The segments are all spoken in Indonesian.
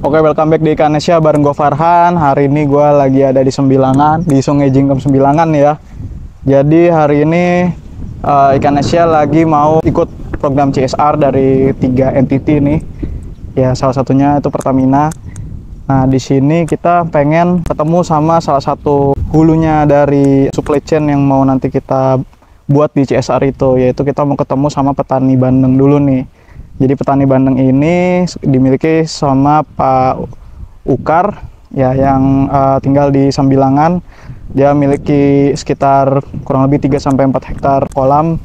Oke, welcome back di Ikanesia bareng gue Farhan. Hari ini gue lagi ada di Sembilangan, di Sungai Jingkem Sembilangan ya. Jadi hari ini Ikanesia lagi mau ikut program CSR dari 3 entity nih. Ya, salah satunya itu Pertamina. Nah, di sini kita pengen ketemu sama salah satu hulunya dari supply chain yang mau nanti kita buat di CSR itu, yaitu kita mau ketemu sama petani bandeng dulu nih. Jadi petani bandeng ini dimiliki sama Pak Ukar ya, yang tinggal di Sembilangan. Dia memiliki sekitar kurang lebih 3-4 hektar kolam.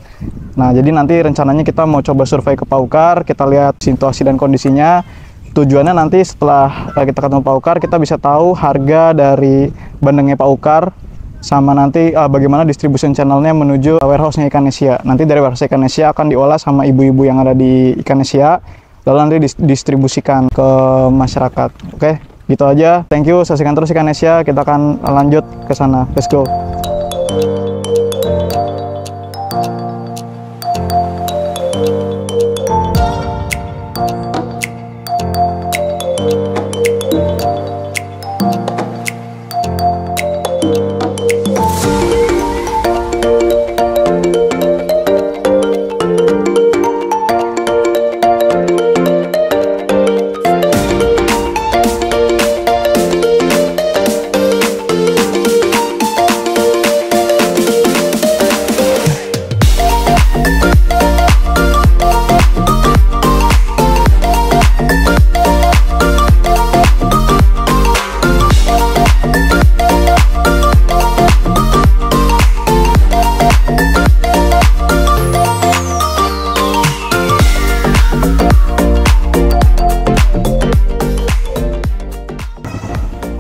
Nah, jadi nanti rencananya kita mau coba survei ke Pak Ukar, kita lihat situasi dan kondisinya. Tujuannya nanti setelah kita ketemu Pak Ukar, kita bisa tahu harga dari bandengnya Pak Ukar, sama nanti bagaimana distribution channelnya menuju warehouse-nya Ikanesia. Nanti dari warehouse Ikanesia akan diolah sama ibu-ibu yang ada di Ikanesia, lalu nanti distribusikan ke masyarakat. Oke, gitu aja. Thank you, saksikan terus Ikanesia. Kita akan lanjut ke sana. Let's go.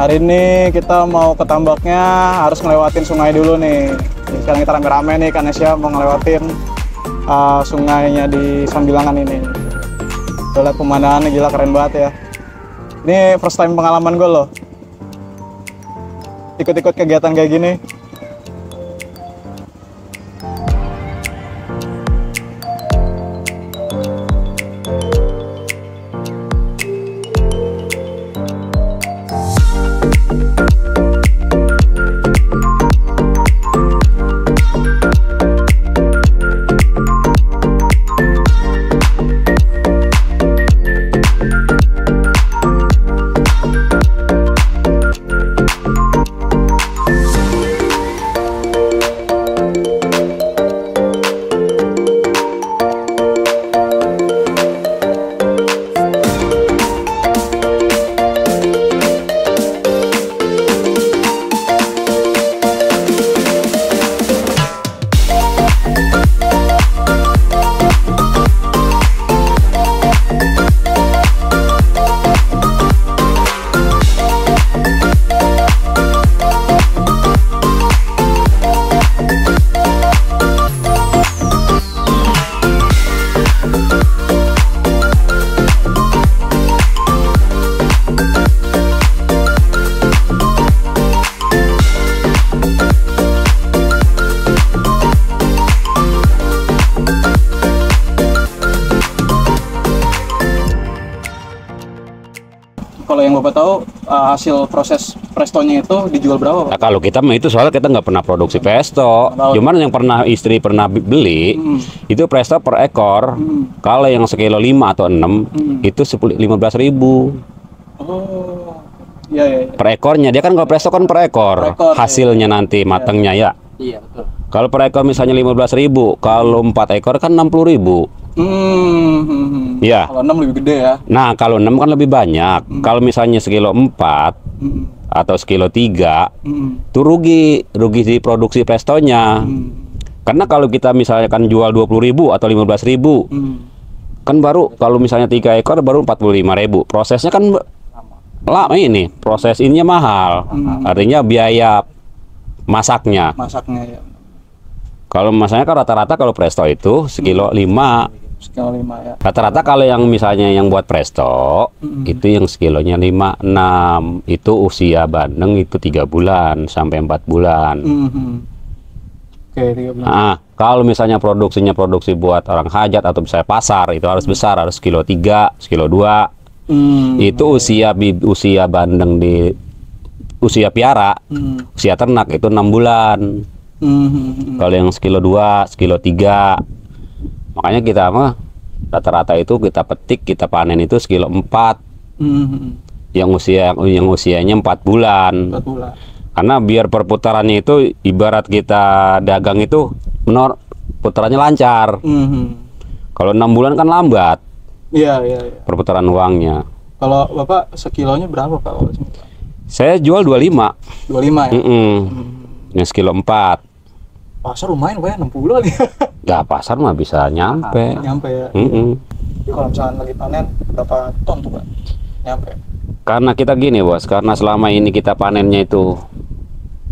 Hari ini kita mau ke tambaknya, harus ngelewatin sungai dulu nih. Sekarang kita rame-rame nih, Ikanesia mau ngelewatin sungainya di Sembilangan ini. Tuh, lihat pemandangannya, gila keren banget ya. Ini first time pengalaman gue loh, ikut-ikut kegiatan kayak gini. Kalau yang Bapak tahu, hasil proses prestonya itu dijual berapa, Pak? Nah, kalau kita mah itu soalnya kita nggak pernah produksi presto. Cuman yang istri pernah beli itu presto per ekor. Kalau yang sekilo 5 atau 6 itu 15.000. Oh, iya. Per ekornya. Dia kan kalau presto kan per ekor. Hasilnya nanti matangnya ya. Iya, betul. Kalau per ekor misalnya 15.000, kalau 4 ekor kan 60.000. Ya. Kalau 6 lebih gede ya. Nah, kalau 6 kan lebih banyak. Kalau misalnya sekilo 4 atau sekilo 3, itu rugi di produksi prestonya. Karena kalau kita misalnya kan jual 20.000 atau 15.000, kan baru kalau misalnya 3 ekor baru 45.000. Prosesnya kan lama ini. Proses ininya mahal. Artinya biaya masaknya. Ya. Kalau masaknya kan rata-rata kalau presto itu sekilo 5. Sekilo 5 ya. Rata-rata kalau yang misalnya yang buat presto itu yang sekilonya 5-6, itu usia bandeng itu 3 bulan sampai 4 bulan. Oke, 3 bulan. Nah, kalau misalnya produksi buat orang hajat atau misalnya pasar itu harus besar, harus kilo 3, kilo 2. Itu usia bandeng di usia piara, usia ternak itu 6 bulan. Kalau yang sekilo 2, sekilo 3, makanya kita mah rata-rata itu kita petik, kita panen itu sekilo 4. Yang usianya 4 bulan. 4 bulan. Karena biar perputarannya itu ibarat kita dagang itu putarannya lancar. Kalau 6 bulan kan lambat. Iya. Perputaran uangnya. Kalau Bapak sekilonya berapa, Pak? Saya jual 25. 25 ya? Yang sekilo 4. Pasar lumayan, Pak, ya, 60 kali. Ya pasar mah bisa nyampe. Nyampe ya? Jadi kalau misalnya lagi panen, berapa ton tuh, Pak? Nyampe? Karena kita gini, Bos. Karena selama ini kita panennya itu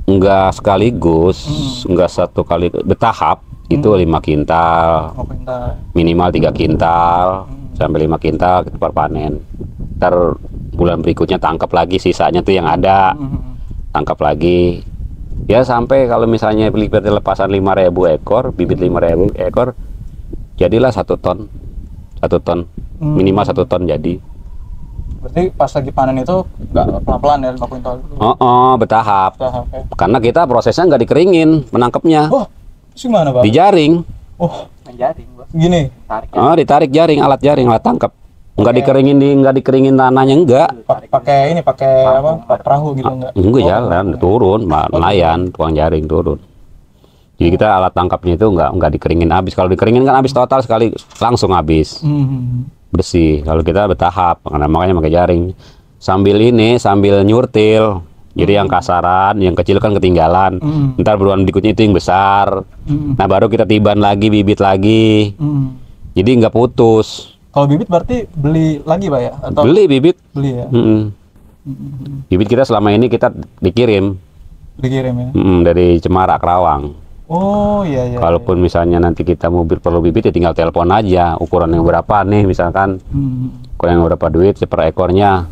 enggak sekaligus, enggak satu kali, bertahap. Itu 5 kintal. 5 kintal. Minimal 3 kintal. Sampai 5 kintal kita perpanen. Ntar bulan berikutnya tangkap lagi sisanya tuh yang ada. Tangkap lagi. Ya sampai kalau misalnya bibit lepasan 5.000 ekor, bibit 5.000 ekor, jadilah 1 ton. 1 ton. Minimal 1 ton jadi. Berarti pas lagi panen itu nggak pelan-pelan ya 5 kuintal? Bertahap. Bertahap ya. Karena kita prosesnya nggak dikeringin menangkapnya. Oh, gimana, Pak? Dijaring. Oh, Jaring, Bos. gini. Ditarik jaring, alat tangkap. Nggak dikeringin tanahnya, enggak. Pakai apa? Perahu gitu enggak? Enggak, jalan turun, nelayan, tukang jaring turun. Jadi kita alat tangkapnya itu nggak dikeringin habis. Kalau dikeringin kan habis total sekali, langsung habis. Bersih. Kalau kita bertahap, makanya pakai jaring. Sambil nyurtil. Jadi yang kasaran, yang kecil kan ketinggalan. Ntar buruan berikutnya itu yang besar. Nah baru kita tiban lagi, bibit lagi. Jadi nggak putus. Kalau bibit berarti beli lagi, Pak ya? Atau Beli bibit. Beli ya? Bibit kita selama ini kita dikirim. Dikirim ya? Dari Cemara, Kerawang. Oh iya. Kalaupun misalnya nanti kita perlu bibit ya tinggal telepon aja. Ukuran yang berapa nih misalkan. Ukuran yang berapa duit per ekornya.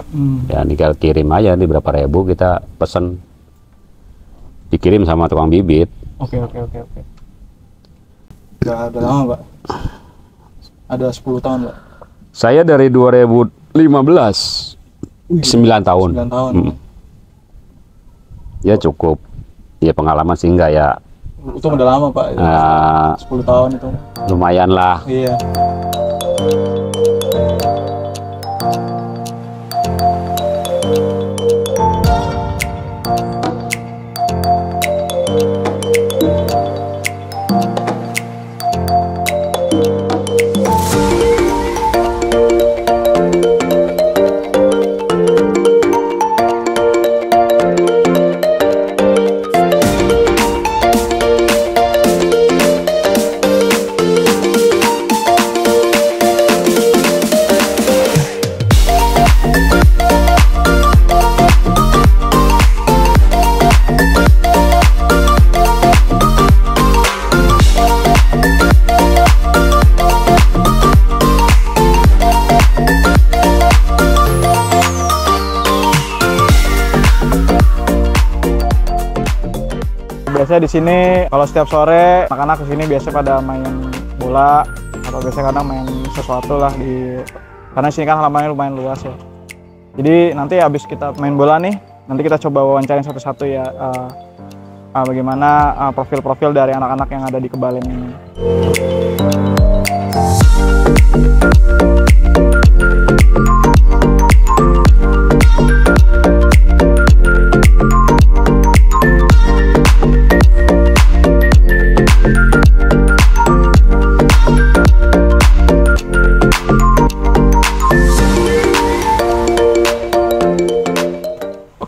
Ya tinggal kirim aja di berapa ribu kita pesen. Dikirim sama tukang bibit. Oke. Udah lama, Pak? Ada 10 tahun, Pak? Saya dari 2015. 9 tahun. 9 tahun. Ya cukup. Ya pengalaman sih enggak ya. Itu udah lama, Pak. 10 tahun itu. Lumayan lah. Iya. Biasanya di sini kalau setiap sore anak-anak di sini biasa pada main bola atau biasanya kadang main sesuatu lah karena sini kan halamannya lumayan luas ya. Jadi nanti habis kita main bola nih, nanti kita coba wawancarain satu-satu ya bagaimana profil-profil dari anak-anak yang ada di Kebalen ini.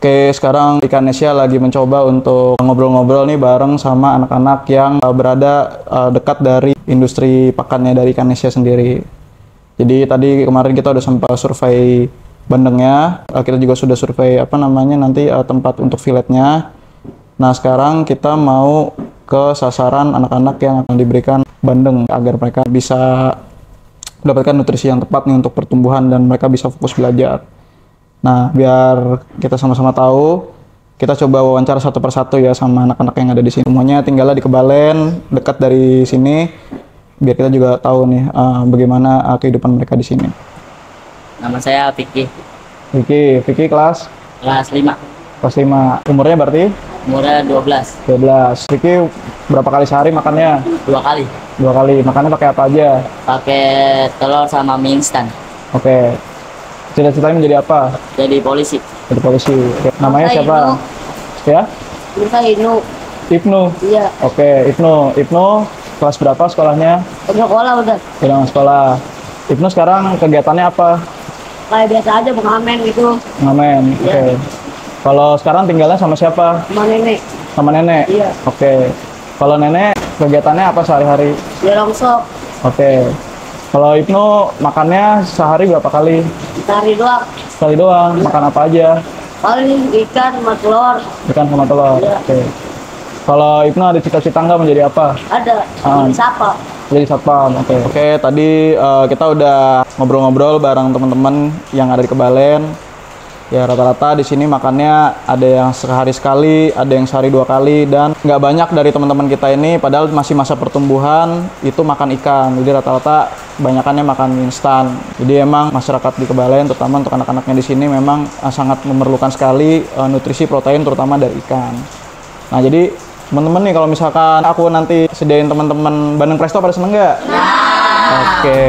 Oke, sekarang Ikanesia lagi mencoba untuk ngobrol-ngobrol nih bareng sama anak-anak yang berada dekat dari industri pakannya dari Ikanesia sendiri. Jadi tadi kemarin kita udah sempat survei bandengnya, kita juga sudah survei nanti tempat untuk filletnya. Nah sekarang kita mau ke sasaran anak-anak yang akan diberikan bandeng agar mereka bisa mendapatkan nutrisi yang tepat nih untuk pertumbuhan dan mereka bisa fokus belajar. Nah, biar kita sama-sama tahu, kita coba wawancara satu persatu ya sama anak-anak yang ada di sini. Semuanya tinggalnya di Kebalen, dekat dari sini, biar kita juga tahu nih bagaimana kehidupan mereka di sini. Nama saya Vicky, Vicky kelas kelas 5, kelas 5. Umurnya berarti umurnya 12, 12. Vicky berapa kali sehari makannya? 2 kali. 2 kali. Makannya pakai apa aja? Pakai telur sama mie instan. Oke. Cita-citanya menjadi apa? Jadi polisi. Jadi polisi. Oke. Namanya Masa siapa? Ya? Bisa Inu. Ibnu. Iya. Oke, Ibnu kelas berapa sekolahnya? Udah sekolah udah. Bilang sekolah. Ibnu sekarang kegiatannya apa? Kayak biasa aja pengamen gitu. Ngamen. Oke. Iya. Kalau sekarang tinggalnya sama siapa? Sama nenek. Sama nenek? Iya. Oke. Kalau nenek kegiatannya apa sehari-hari? Dia longsok. Oke. Kalau Ibnu makannya sehari berapa kali? Cari doang. Sekali doang. Makan apa aja? Paling ikan sama telur. Ikan sama telur. Iya. Oke. Kalau Ibnu ada cita-cita nggak menjadi apa? Ada. Jadi siapa? Jadi satpam. Oke, tadi kita udah ngobrol-ngobrol bareng teman-teman yang ada di Kebalen. Ya rata-rata di sini makannya ada yang sehari sekali, ada yang sehari 2 kali, dan nggak banyak dari teman-teman kita ini padahal masih masa pertumbuhan itu makan ikan. Jadi rata-rata kebanyakannya makan mie instan. Jadi emang masyarakat di Kebalen, terutama untuk anak-anaknya di sini memang sangat memerlukan sekali nutrisi protein terutama dari ikan. Nah jadi teman-teman nih, kalau misalkan aku nanti sediain teman-teman Bandeng Presto, pada seneng nggak? Oke.